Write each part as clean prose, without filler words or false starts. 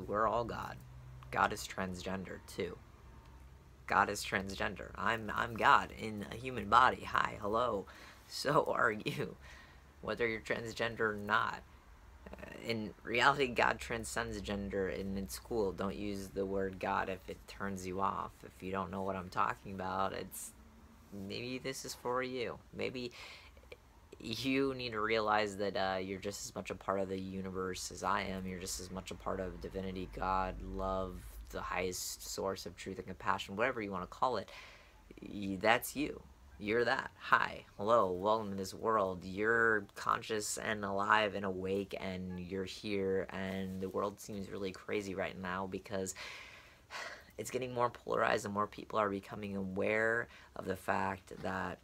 we're all God. God is transgender too. God is transgender. I'm God in a human body. Hi, hello. So are you, whether you're transgender or not. In reality, God transcends gender, and in school, don't use the word God if it turns you off. If you don't know what I'm talking about, it's maybe this is for you. Maybe you need to realize that you're just as much a part of the universe as I am. You're just as much a part of divinity, God, love, the highest source of truth and compassion, whatever you want to call it. That's you. You're that. Hi, hello, welcome to this world. You're conscious and alive and awake, and you're here, and the world seems really crazy right now because it's getting more polarized and more people are becoming aware of the fact that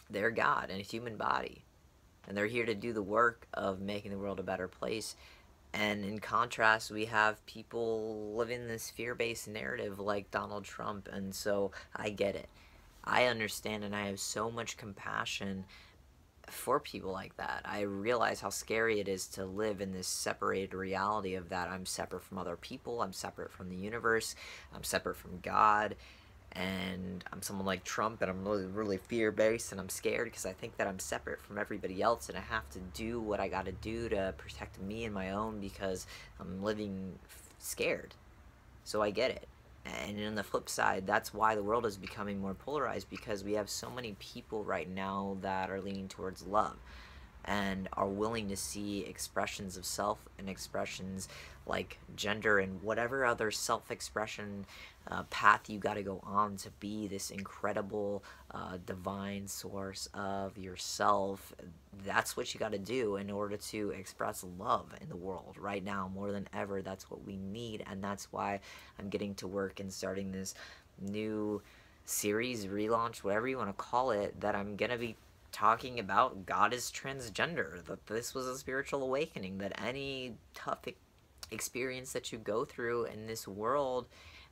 they're God in a human body, and they're here to do the work of making the world a better place. And in contrast, we have people living this fear-based narrative like Donald Trump, and so I get it. I understand, and I have so much compassion for people like that. I realize how scary it is to live in this separated reality of that I'm separate from other people, I'm separate from the universe, I'm separate from God, and I'm someone like Trump, and I'm really fear-based, and I'm scared because I think that I'm separate from everybody else, and I have to do what I gotta do to protect me and my own because I'm living scared. So I get it. And on the flip side, that's why the world is becoming more polarized, because we have so many people right now that are leaning towards love and are willing to see expressions of self and expressions like gender and whatever other self-expression path you got to go on to be this incredible divine source of yourself. That's what you got to do in order to express love in the world right now more than ever. That's what we need, and that's why I'm getting to work and starting this new series, relaunch, whatever you want to call it, that I'm gonna be talking about God is transgender, that this was a spiritual awakening, that any tough experience that you go through in this world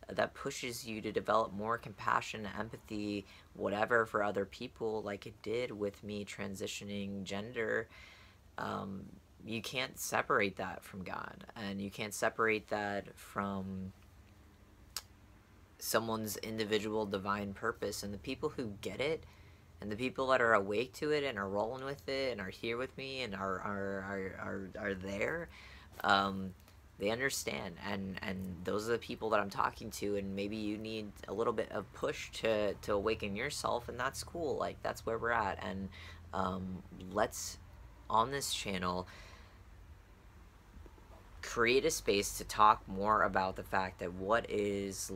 that pushes you to develop more compassion, empathy, whatever for other people, like it did with me transitioning gender, you can't separate that from God, and you can't separate that from someone's individual divine purpose. And the people who get it, and the people that are awake to it and are rolling with it and are here with me and are there, they understand, and those are the people that I'm talking to. And maybe you need a little bit of push to awaken yourself, and that's cool. Like, that's where we're at. And let's, on this channel, create a space to talk more about the fact that what is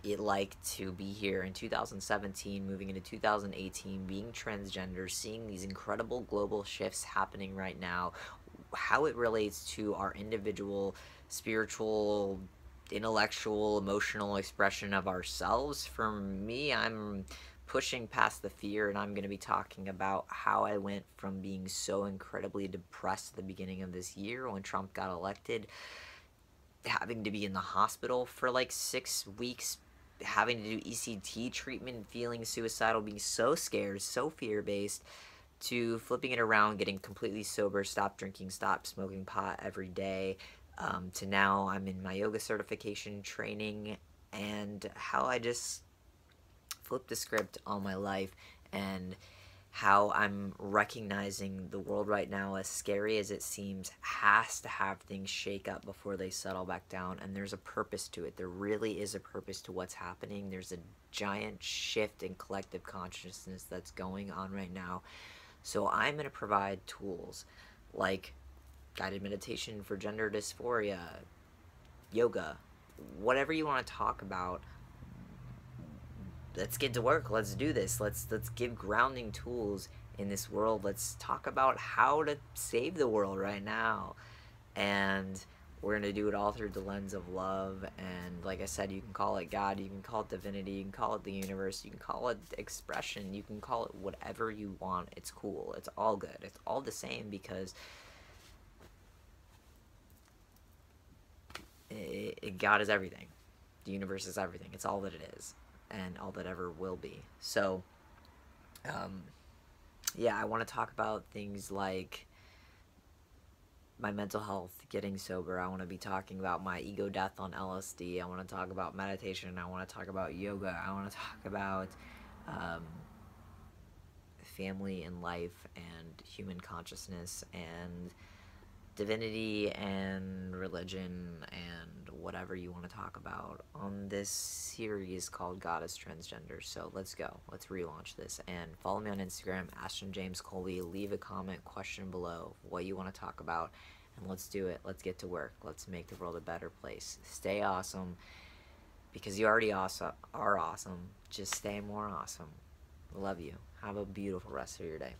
it like to be here in 2017, moving into 2018, being transgender, seeing these incredible global shifts happening right now, how it relates to our individual, spiritual, intellectual, emotional expression of ourselves. For me, I'm pushing past the fear, and I'm going to be talking about how I went from being so incredibly depressed at the beginning of this year when Trump got elected, having to be in the hospital for like 6 weeks, having to do ECT treatment, feeling suicidal, being so scared, so fear-based, to flipping it around, getting completely sober, stop drinking, stop smoking pot every day, to now I'm in my yoga certification training, and how I just flipped the script on my life, and how I'm recognizing the world right now, as scary as it seems, has to have things shake up before they settle back down. And there's a purpose to it. There really is a purpose to what's happening. There's a giant shift in collective consciousness that's going on right now. So I'm going to provide tools like guided meditation for gender dysphoria, yoga, whatever you want to talk about. Let's get to work. Let's do this. Let's give grounding tools in this world. Let's talk about how to save the world right now. And we're going to do it all through the lens of love. And like I said, you can call it God, you can call it divinity, you can call it the universe, you can call it expression, you can call it whatever you want. It's cool. It's all good. It's all the same, because God is everything. The universe is everything. It's all that it is, and all that ever will be. So, yeah, I want to talk about things like my mental health, getting sober. I want to be talking about my ego death on LSD. I want to talk about meditation. I want to talk about yoga. I want to talk about family and life and human consciousness and divinity and religion and whatever you want to talk about on this series called God is Transgender. So let's go. Let's relaunch this. And follow me on Instagram, Ashton James Colby. Leave a comment, question below what you want to talk about. And let's do it. Let's get to work. Let's make the world a better place. Stay awesome, because you already are awesome. Just stay more awesome. Love you. Have a beautiful rest of your day.